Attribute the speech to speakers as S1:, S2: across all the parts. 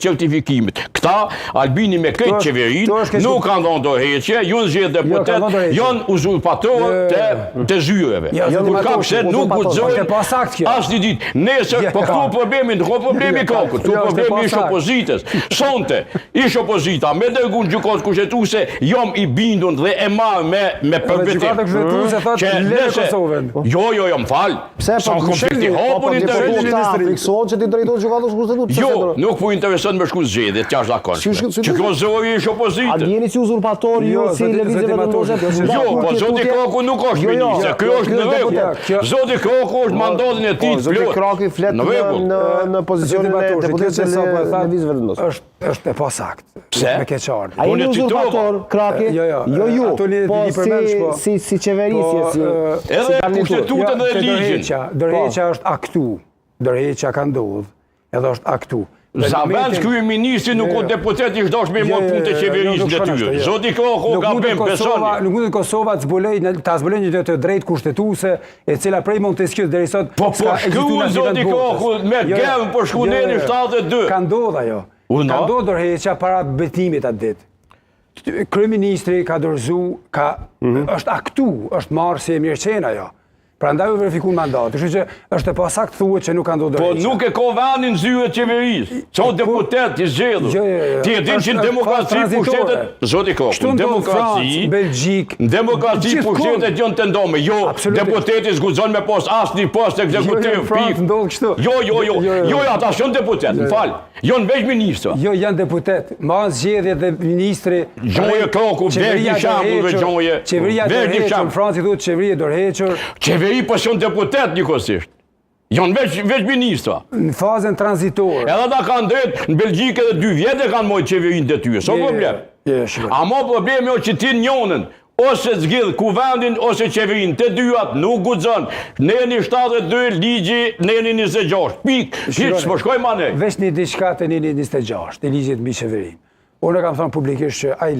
S1: certifikimit. Këta, Albini me këtë qeverin, nuk kanë dhënë dorëheqje, jonë zgjedhë deputet, jonë uzurpatorë të zyreve. Kur ka pse nuk guxojnë asnjë ditë. Nesër, po këtu problemin, problemi ka, këtu problemi ish opozitës. Sonte, ish opozita, me dërgun gjykatës kushtetuese, jam i bindur dhe e marr me përvetim. Që nëse, jo, më fal. Sa konflikti hapun
S2: fiksohet që ti drejtohet gjykatës kushtetuese.
S1: Jo, nuk po intereson me shku zgjedhje, të jashtëzakonshme. Që Kozori ish opozitës.
S2: A jeni si uzurpator, jo si lëvizje vendosje?
S1: Jo, po Zoti Kroku nuk është ministër, ky është në rregull. Zoti Kroku është mandatin e tij plot.
S2: Zoti Kroku i flet në pozicionin e deputetit të lëvizje vendosje.
S3: Është e pasakt.
S1: Pse?
S3: Me keqardhje.
S2: A jeni uzurpator, Kraki? Jo. Po si qeverisje,
S1: edhe kushtetutën dhe ligjin.
S3: Dorëheqja është aktu. Dorëheqja ka ndodhur. Edhe është aktu.
S1: Zavend kryeministri nuk o deputet i shdosh me mor punë të qeverisë detyrë. Zoti Kroku ka bën personi.
S3: Nuk mund Kosova të zbuloj një të drejtë kushtetuese e cila prej Montesquieu deri sot
S1: po shkruan Zoti Kroku me gërm po shkunen në 72.
S3: Ka ndodhur ajo. Ka ndodhur dorëheqja para betimit atë ditë. Kryeministri ka dorëzuar, është aktu, është marrë si mirëqen ajo. Prandaj u verifikun mandati, kështu që është e pasakt thuhet që nuk ka ndodhur dorëheqje.
S1: Po nuk e ka vendin zyre qeverisë. Çon deputet i zgjedhur. Ti e din që në demokraci pushtetet, Zoti Kroku, në demokraci,
S3: Belgjik,
S1: në demokraci pushtetet janë të ndome. Jo, deputeti zguxon me post asnjë post ekzekutiv. Jo, ata janë deputet, m'fal. Janë veç ministra.
S3: Jo, janë deputet. Mbas zgjedhjet dhe ministri
S1: Gjoje Kroku, veç një shembull me gjoje.
S3: Qeveria e dorëhequr, në Francë thuhet qeveria e dorëhequr.
S1: Qeveri po janë deputet njëkohësisht. Janë veç ministra.
S3: Në fazën tranzitore.
S1: Edhe ata kanë drejt, në Belgjikë edhe 2 vjet e kanë marrë qeverinë detyrë. S'ka problem. Ama problemi është që ti njonën ose zgjidh kuvendin ose qeverinë, të dyat nuk guxon. Ne jeni 72 ligji, ne jeni 26. Pik. Hiç po shkojmë anë.
S3: Veç një diçka të jeni 26, të ligjit mbi qeverinë. Unë kam thënë publikisht që ai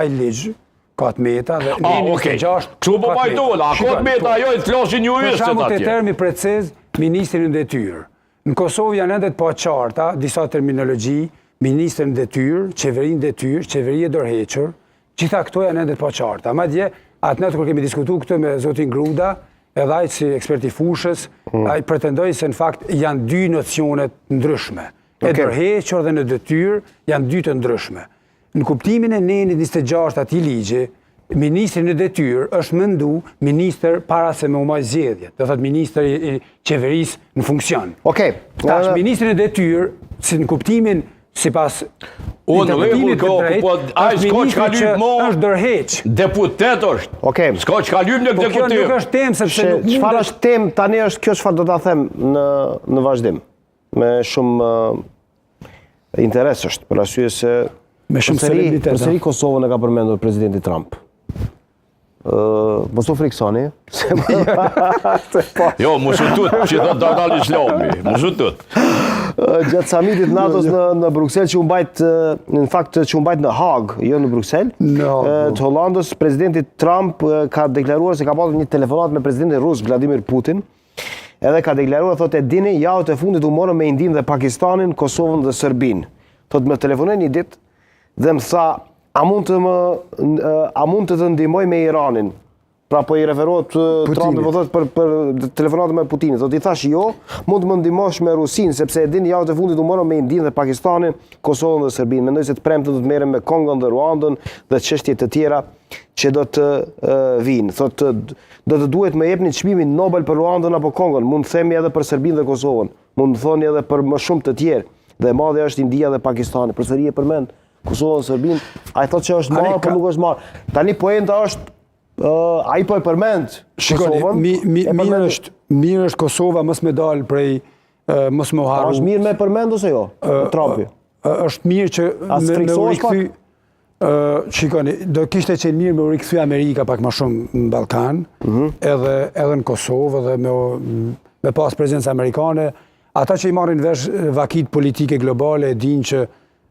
S3: ligj ka të meta dhe në 26.
S1: Kështu po pajtohet, ka të meta ajo i flasin juristët atje.
S3: Për shembull, te termi precez, ministri në detyrë. Në Kosovë janë ende të paqarta disa terminologji, ministri në detyrë, qeveri në detyrë, qeveri e dorëhequr, gjitha këto janë ende të paqarta. Madje atë kur kemi diskutuar këtë me zotin Gruda, edhe ai si ekspert i fushës, ai pretendoi se në fakt janë 2 nocione ndryshme. E dorëhequr dhe në detyrë janë 2 të ndryshme. Në kuptimin e nenit 26 atij ligji, ministri në detyrë është mendu ministër para se me u marrë zgjedhjet. Do thotë ministri i qeverisë në funksion. Tash ministri në detyrë, si në kuptimin sipas
S1: interpretimit të drejtë,
S3: është dorëheq.
S1: Deputet është. S'ka çka lyp në këtë
S3: kutim. Nuk është temë sepse nuk
S2: çfarë është temë tani është kjo çfarë do ta them në vazhdim. Me shumë interes është, për arsye se
S3: me shumë celebritet.
S2: Përsëri Kosovën e ka përmendur presidenti Trump. Mos u friksoni.
S1: Jo, mos u tut, që do të dalë Islami. Mos u tut.
S2: Gjatë samitit NATO-s në Bruksel, që u mbajt në fakt që u mbajt në Haag, jo në Bruksel, të Hollandës, presidenti Trump ka deklaruar se ka pasur një telefonat me presidentin rus Vladimir Putin. Edhe ka deklaruar, thotë, e dini, javët e fundit u morën me Indinë dhe Pakistanin, Kosovën dhe Serbinë. Thotë, më telefonoi një ditë dhe më tha, a mund të të ndihmoj me Iranin? Pra po i referohet Trumpi, po thotë për telefonatën me Putinin. Thotë, i thash jo, mund të më ndihmosh me Rusinë, sepse e dini, javët e fundit u morën me Indinë dhe Pakistanin, Kosovën dhe Serbinë. Mendoj se të premte do të merrem me Kongon dhe Ruandën dhe çështje të tjera që do të vinë. Thotë, do të duhet më jepni çmimin Nobel për Ruandën apo Kongon, mund të themi edhe për Serbinë dhe Kosovën, mund të thoni edhe për më shumë të tjerë. Dhe e madhe është India dhe Pakistani. Përsëri e përmend Kosovën, Serbinë, ai thotë që është marrë, por nuk është marrë. Tani poenta është ai po e përmend Kosovën.
S3: Mirë është Kosova mos me dalë prej mos më harru.
S2: Është mirë me përmend ose jo? Trumpi.
S3: Është mirë që me u rikthy. Shikoni, do kishte qenë mirë me u rikthy Amerika pak më shumë në Ballkan, edhe në Kosovë dhe me pas prezencë amerikane. Ata që i marrin vesh vakit politike globale e dinë që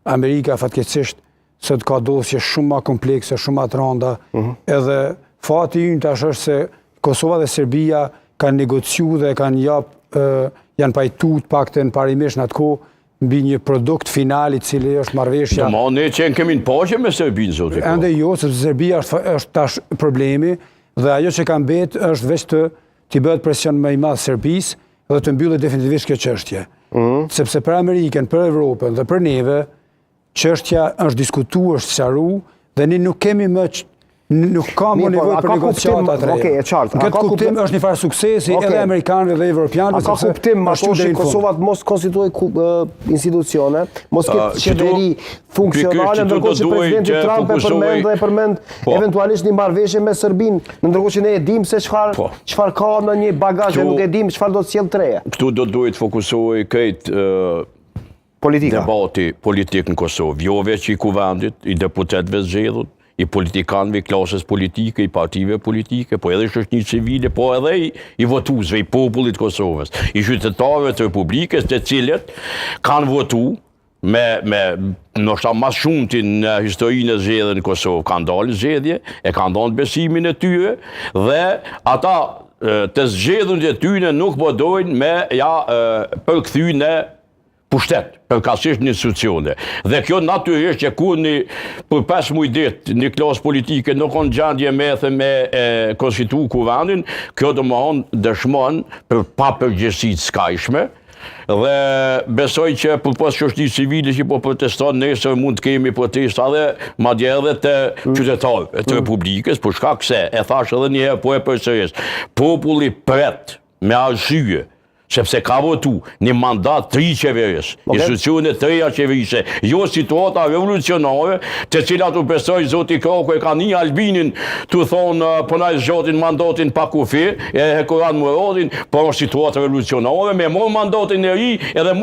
S3: Amerika fatkeqësisht sot ka dosje shumë më komplekse, shumë më të rënda, edhe fati ynë tash është se Kosova dhe Serbia kanë negociu dhe kanë janë pajtuar paktën parimisht në atë kohë mbi një produkt final I cili është marrëveshja.
S1: Ne që kemi në paqe me Serbinë, zote.
S3: Ende jo, sepse Serbia është tash problemi dhe ajo që ka mbet është veç t'i bëhet presion më I madh Serbisë dhe të mbyllet definitivisht kjo çështje. Sepse për Amerikën, për Evropën dhe për neve, çështja është diskutuar, është sqaruar dhe ne nuk kemi më nuk ka më nevojë për negociata të reja.
S2: Okej, e qartë.
S3: Në këtë kuptim është një farë suksesi edhe amerikanëve dhe evropianëve.
S2: A ka kuptim ato që Kosova të mos konstituoj institucione, mos ketë qeveri funksionale, ndërkohë që presidenti Trump e përmend eventualisht një marrëveshje me Serbinë, ndërkohë që ne e dimë se çfarë ka në një bagazh e nuk e dimë çfarë do të sjellë të reja.
S1: Këtu do duhet fokusohej këtë debati politik në Kosovë, jo veç I kuvendit, I deputetëve zgjedhur, I politikanëve, I klasës politike, I partive politike, po edhe shoqërisë civile, po edhe I votuesve, I popullit Kosovës, I qytetarëve të Republikës, të cilët kanë votu me ndoshta më shumti në historinë e zgjedhjeve në Kosovë, kanë dalë zgjedhje, e kanë dhënë besimin e tyre dhe ata të zgjedhënit e tyre nuk po dojnë me përkthy në pushtet, përkatësisht në institucione. Dhe kjo natyrisht që kur për 5 muaj ditë një klasë politike nuk kanë gjendje me konstitu kuvendin, kjo dëshmon për papërgjegjësi të skajshme. Dhe besoj që përpas shoqërisë civile që po proteston nesër mund të kemi protesta dhe madje edhe të qytetarëve të Republikës, për shkak se e thash edhe një herë po e përsëris, populli pret me arsye sepse ka votu një mandat 3 qeveris, institucione 3 qeverise, jo situata revolucionare, të cilat u besoj zoti Kroko e ka një Albinin të thonë përnaj zgjotin mandatin pa kufi, e hekuran Muradin, por situata revolucionare, me mor mandatin e ri edhe